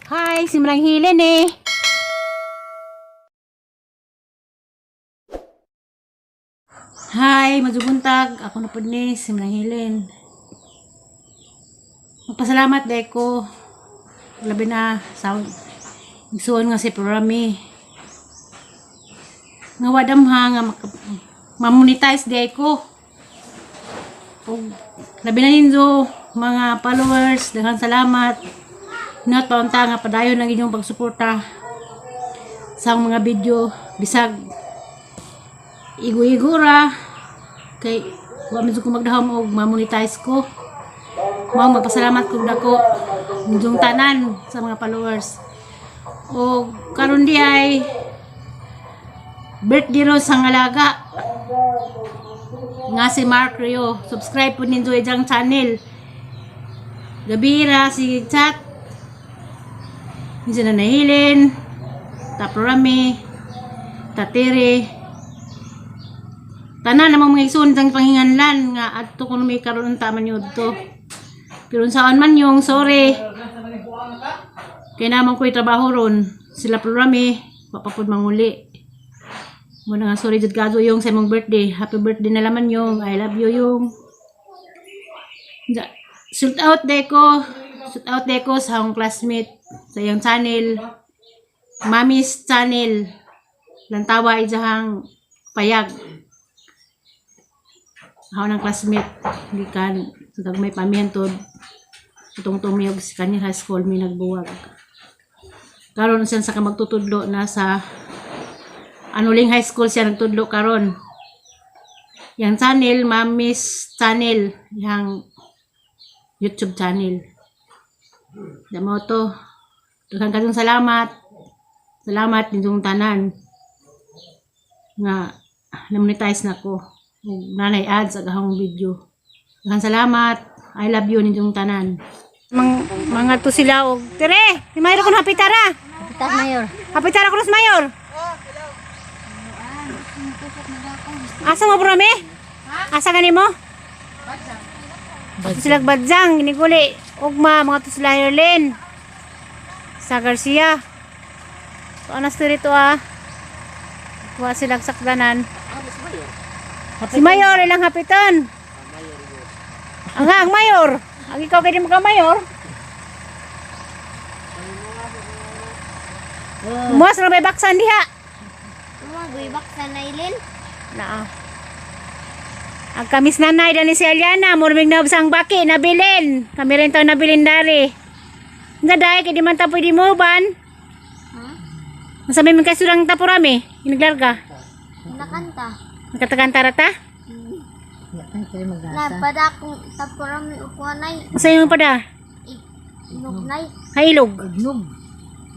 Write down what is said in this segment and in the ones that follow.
Hi, si Marang Helen eh. Hi, majubuntag. Ako na po ni si Marang Helen. Magpasalamat dahil ko. Labi na sa isuon nga si Programi. Nga wadam ha nga mamonetize dahil ko. Labi na ninyo mga followers. Daghang salamat. Not paunta nga padayon ang inyong pagsuporta sa mga video bisag igo-igura kay wa man ko magdahom og ma-monetize ko. Mao magpasalamat ko dako inyong tanan sa mga followers. O karon di ay birthday ro sang alaga nga si Mark Rio. Subscribe po ninyo ijang channel. Gabira si chat Minsan na Helen, Taprami, Tatiri. Tanan namang mga isun sang panginganlan nga adto kuno may karon taman yun to. Pero saan man yung sorry. Kaya naman ko'y trabaho ron. Sila Programi, papapod manguli. Muna nga sorry jud kaso yung sa mong birthday. Happy birthday na laman yung. I love you yung. Shoot out deko. Shoot out deko sa akong classmate. Sa iyong channel, Mami's channel, lantawa ijahang payag. Ako ng classmate, hindi kan, sa may pamientod, itong tumiyog si kanya high school, may nagbuwag. Karon siya sa magtutudlo na sa Anuling High School siya nagtudlo karon. Yang channel, Mami's channel, yang YouTube channel. Damo to. Daghang salamat. Salamat ninyong tanan. Nga na-monetize na ko. Nanay ads sa gahong video. Daghang salamat. I love you ninyong tanan. Mga to sila og tere, ni Mayor kun hapitara. Hapitar Mayor. Hapitara Cruz Mayor. Asa mo Programi? Asa gani mo? Silag Badzang, giniguli. Ugma mga to sila Herlin. Sa Garcia. So, anas to rito Kuha silang sakdanan. Si Mayor, ilang hapitan. Ang Mayor. Ang ikaw kaya di mayor. Mas na may baksan diha. May baksan na ilin. Naa. Ang kamis nanay dani si Aliana. Murmig na sang baki, nabilin. Kami rin tayo nabilin dari. Nga dahil, kaya di man ta pwede mo ban. Masabi mo kayo surang Taprami. Inaglarga. Nakanta. Nakatakanta rata? Napada akong Taprami upuanay. Masaya mo pa da? Inugnay. Hailog.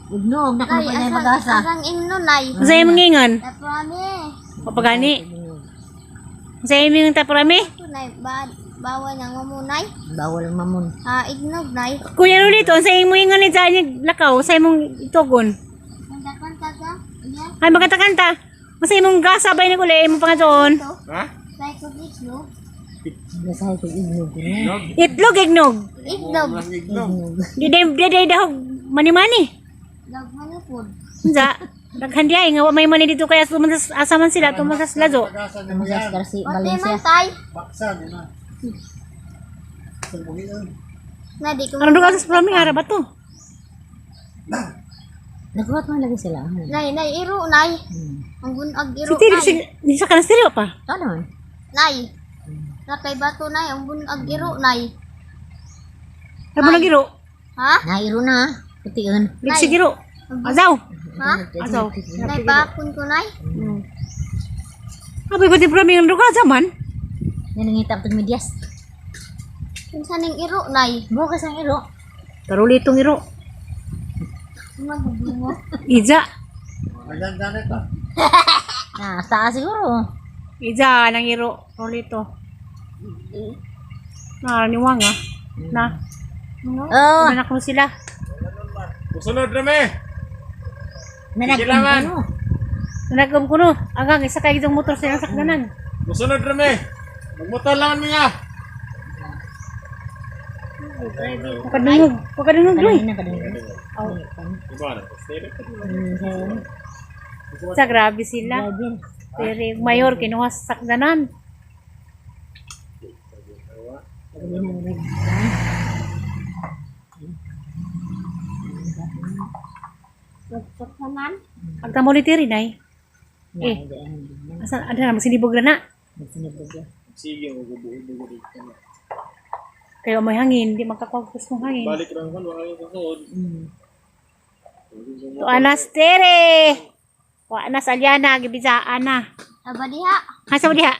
Ugnog. Nay, asang imno nay. Masaya mo ngingon? Taprami. Papagani. Masaya mo yung Taprami? Nay, bawal nang mamunay. Bawal mamon. Ignog nay. Kuya Lulito, masaya mo ngingon ni Janya Lakaw. Masaya mong itugon. Nakanta ka? Yan. Ay, magkatakanta. Masaya mong gasabay na kulay mo pa nga doon. Ha? Say ko ignog. Nasay ko ignog ko. Itlog, ignog. Ignog. Di dahog mani-mani. Dagman ni food. Sa naghandi ay nga may mani dito kaya asaman sila tumasas lazo. Tumasas Garcia Pati Valencia. man tay. Baksa di na. Na di ko. Ano do ka sa Programi ara ba to? Nagkuhat man lagi sila. Nay, iro nay. Ang bunag Si iro Tiri, nay. sa kanas stereo pa. Ano? Nay. Nakay bato nay, ang bunag iro nay. Abo na giro. Ha? Nairo na. Putiun. Liksi giro. Azaw. Ha? Azaw. Nay, bakun ko nay. Abi ko di Programi ng duga zaman. Yan ang itap ng medyas. Kinsa ning iro nay. Bukas ang iro. Karulitong iro. Magbungo. Ija. Maganda na ito. Sa siguro. Ija nang iro. Karulito. Naraniwang na. Oh. Anak mo sila. Musunod Rame. Nanagpang ano. Nanagam ko no. Agang isa kayo itong motor sa sakdanan. Musunod Rame. Magmotor lang niya. Kadungog. Kadungog doy. Kanina kadungog. Gimana? Sa grabe sila. Grabe. Pero yung mayor kinuha sa sakdanan. Grabe na rin. Pagkakaman. Pagka monetary na eh. Asa ada na magsinibog na na. Sige, magbubuo dito. Kaya may hangin, di makakakus ng hangin. Balik lang kan, wala yung kasood. To anas tere. Wa na salyana gibisaan na. Aba diha. Hasa diha.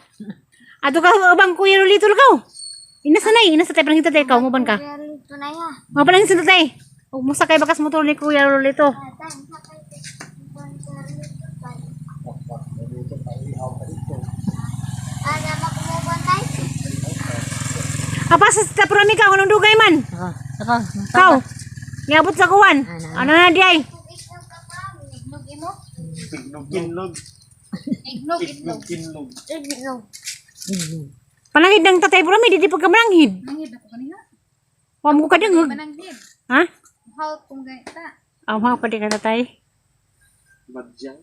Ato ka ubang kuya Rolito ka. Inasanay, inasatay parang hitatay ka mo ban ka. Pero ito na ya. Mga pa lang sinatay. Ug mo sakay bakas motor ni kuya Rolito. Ada makumuban tay. Apa sa taprami ka unang dugay man? Ako. Kau. Niabot sa kuwan. Ano na di ay? Ignog ka pa. Ignog imo. Kinlog. Ignog ignog. Kinlog. Ignog. Panangid ng tatay prami di pagkamanangid. Nangid ako kanina. Wa mo ka dingog. Mananggid. Ha? How kung gaita. Mga pa di ka tatay. Badyang.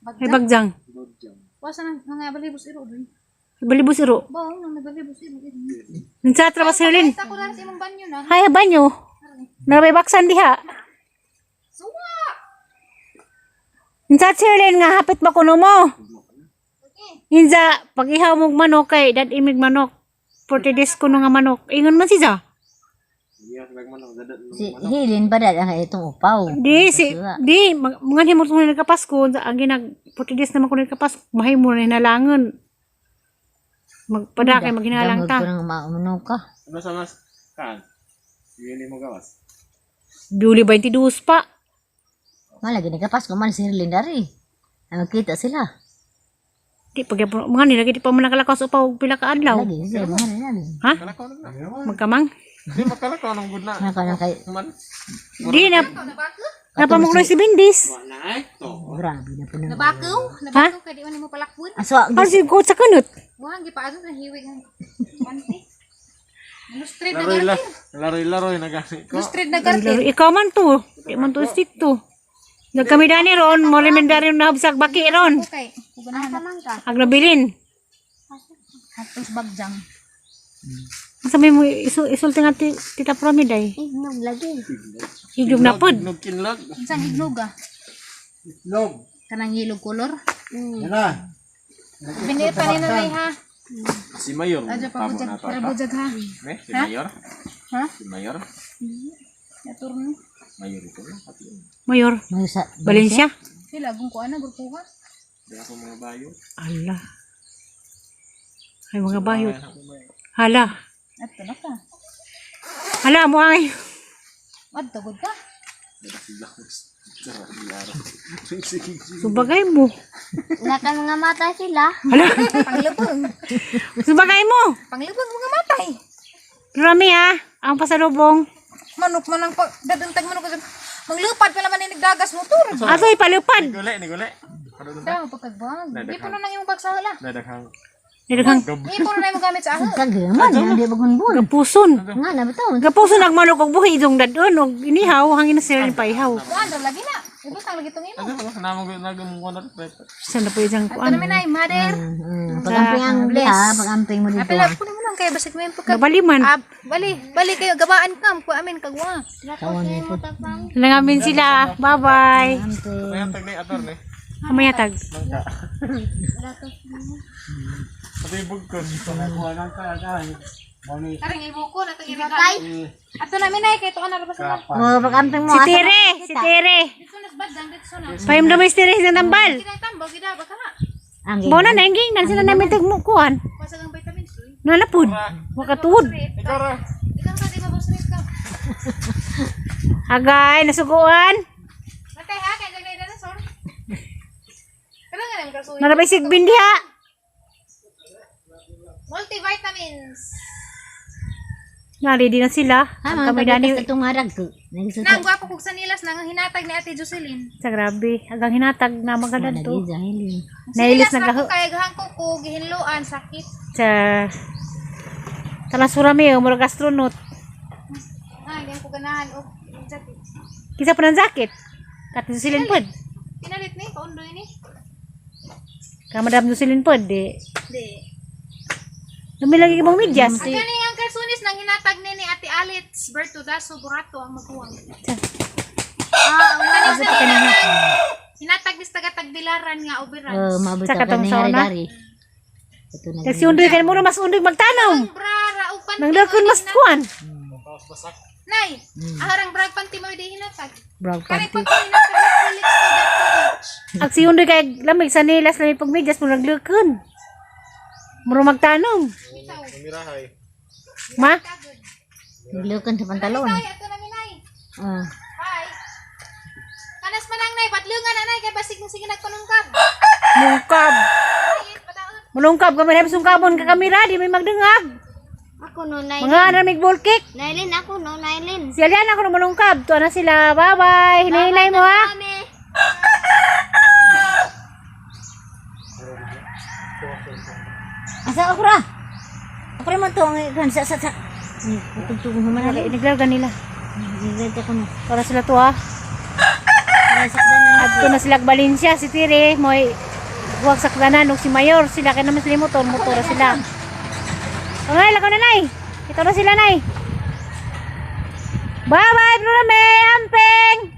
Ay bagjang. Badyang. Wasa nang mga balibos iro doy. Balibos iro. Bawo nang nabalibos iro. Minsa trabaho sa Lin. Sa ko na sa imong banyo na. Hay banyo. Nabay baksan diha. Suwa. Minsa Lin nga hapit ba kuno mo? Okay. Minsa pag ihaw mong manok kay dad imig manok. 40 days kuno nga manok. Ingon man siya. Iya, lagman ako dadat. Si Hilin ba dad ang itong upaw? Di mga himo tungod nagkapasko ang ginag 40 days naman kuno nagkapasko. Mahay mo na hinalangan. Magpada kay maghinalang ta. Damod ko nang maumuno ka. Ano sa mas? Kan? Sige mo gawas. Juli 22 pa. Malagi nagkapas ko man si Hilin dari. Ay magkita sila. Di pag mga nila di pa mo nakalakaw sa upaw pila ka adlaw. Lagi siya mga rin. Ha? Kalakaw na. Magkamang. Di makalakaw ng good na. Naka na kay Man. Di na napamukloy si Bindis. Wala ito. grabe na po na. Nabakaw. Nabakaw kay di man mo palakpon. Aswa Ano si Coach sa kanot? Wah, gipaado na hiwig ang panty. Lustred na Laroy garter. Laroy na gani ko. Lustred na garter. Ikaw man to. Di man to stick to. Nagkami dani ron, mo rin dari na habsag baki ron. Okay. Kugunahan na man ka. Aglabilin. Hatos bagjang. Asa may mo isulti nga tita Promiday. Ignog lagi. Higog na pod. Nog kinlog. Isang ignog ah. Nog. Kanang yellow color. Yan na. Binili pa nila na ha. Si Mayor. Aja pa Tama bujag. na to. Para bujag ha. Si Mayor. Ha? Si Mayor. Yaturno. Mayor ito na. Mayor. May sa Valencia. Sila kung kuan na gurkuha. Di ako mga bayo. Allah. Ay mga bayot. Hala. Ato na ka. Hala mo ay. Adto gud ka. Subagay mo. Wala ka mga matay sila. Hala. Panglubong. Subagay mo. Panglubong mga matay. Rami ha. Ang pasalubong. Manok man ang dadantag manok ka. Maglupad pa naman ni nagdagas motor. Ato ipalupad. Ni gule. Daw pagkagbag. Di pa na imong pagsala. Dadaghang. Nidakang Di pa na imong gamit sa ahon. kagaman hindi bagunbun. gapuson. Nga na bitaw. Gapuson nagmanok og buhi itong dadon og inihaw hangin na sila ni paihaw. Kuan daw lagi na. Ibutang lagi tong imo. Ano ba namang nagum ko na rin. Saan na po isang Ato kuan. namin ay mother. Pagamping ang liha, pagamping mo dito. Apela ko naman kay basig mo pagka. Nabaliman. Bali kayo gabaan kam ko amin kagwa. Kawan mo po. Langamin sila. Bye-bye. Kaya tag ni ator ni. Kamaya tag. Pati bugkon. Karing ibuko na tong irigay. Ato namin ay kay to ana ra sa. Oh, pagamping mo. Si Tere. Si Tere. Dito nas badang dito na. Payam damay si Tere sa tambal. Kinay tambal gida ba kana? Ang Bona na inging nan sila namin tagmukuan. Pasag ang vitamins. Nalapod. Makatuod. Ikaw ra. Ikaw sa di ba boss ka? Agay nasuguan. Matay ha kay gagay na sor. Kana nga nang kasuy. Narabay sigbin diha. Multivitamins. Nari di na sila. Ang kami dani itong harag ko. Nang gwapo kog sa nilas nang hinatag ni Ate Jocelyn. sa grabe. Agang hinatag na magadan to. Dahil Nailis Nilas na na ko gaho. kay gahangko ko gihinluan sakit. Sa talasura mi murag astronaut. Ah, hindi ko ganahan. Oh, jacket. Kisa pa ng jacket. Kati silin pod. Pinalit ni, kaundoy ni. Kamadam silin pod, di. Di. Lumilagi mong medyas. Ang ganing ang karsunis nang hinatag ni Ate Alitz Berto Daso Burato ang maghuwang. Ah, ang ganing hinatag ni taga Tagbilaran nga oberan. Mabot Saka ka tong ni sauna. hari-hari. Ito na. Kasi undoy kayo muna mas undoy magtanong. Ang brara upan. Nang lakon mas kuan. Nay, aharang brag panti mo di hinatag. Brag Kani panty. pag hinatag Felix to that Ang si undoy kay lamig sa nilas lamig pag medyas mo naglakon. Muro magtanong. bitaw. Namirahay. Ma? Tagod. Naglukan sa pantalon. Nay, ato na mi nay. Ah. Bye. Kanas manang nay, batlungan na nay kay basig mo sige nagpanungkab. Mungkab. Ay, padaon. Mulungkab kami na sungkabon ka kamera di may magdengag. Ako no, Mga anamig bulkik. Nailin ako no, Nailin. Si Aliana ko na mulungkab. Tuwa na sila. Bye-bye. Hinay-hinay mo ha. Asa ako ra? Ako rin mo ito. Ang sa. Tutugtugong mo man. Iniglargan nila. Nagagad ako no. Para sila to ha. At na sila Valencia. Si Tire. Mo'y huwag sakdanan. Si Mayor. Sila kaya naman sila motor. Motora sila. Okay, lakaw na nay. Ito na sila nay. Bye-bye, Bro Rame. Ampeng.